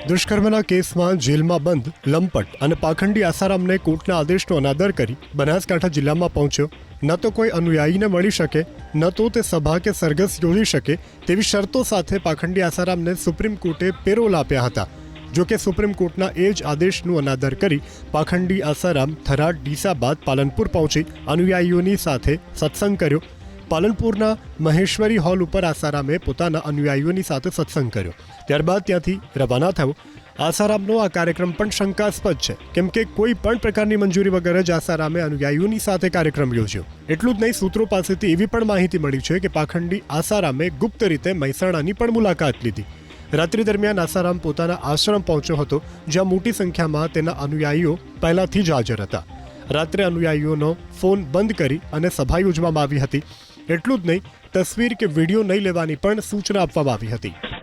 દુષ્કર્મના કેસમાં જેલમાં બંધ લંપટ અને પાખંડી આસારામને કોર્ટના આદેશનો અનાદર કરી બનાસકાંઠા જિલ્લામાં પહોંચ્યો. ન તો કોઈ અનુયાયીને મળી શકે, ન તો તે સભા કે સરઘસ યોજી શકે તેવી શરતો સાથે પાખંડી આસારામને સુપ્રીમ કોર્ટે પેરોલ આપ્યા હતા. જો કે સુપ્રીમ કોર્ટના એ જ આદેશનું અનાદર કરી પાખંડી આસારામ થરાદ ડીસા બાદ પાલનપુર પહોંચી અનુયાયીઓની સાથે સત્સંગ કર્યો. પાલનપુરના મહેશ્વરી હોલ ઉપર આસારામે પોતાના અનુયાયીઓની સાથે સત્સંગ કર્યો. ત્યારબાદ ત્યાંથી રવાના થયો. આસારામનો આ કાર્યક્રમ પણ શંકાસ્પદ છે, કેમ કે કોઈ પણ પ્રકારની મંજૂરી વગર જ આસારામે અનુયાયીઓની સાથે કાર્યક્રમ યોજ્યો. એટલું જ નહીં, સૂત્રો પાસેથી એવી પણ માહિતી મળી છે કે પાખંડી આસારામે ગુપ્ત રીતે મહેસાણાની પણ મુલાકાત લીધી. રાત્રિ દરમિયાન આસારામ પોતાના આશ્રમ પહોંચ્યો હતો, જ્યાં મોટી સંખ્યામાં તેના અનુયાયીઓ પહેલાથી જ હાજર હતા. રાત્રે અનુયાયીઓનો ફોન બંધ કરી અને સભા યોજવામાં આવી હતી. એટલું જ નહીં, તસવીર કે વિડીયો નહીં લેવાની પણ સૂચના આપવામાં આવી હતી.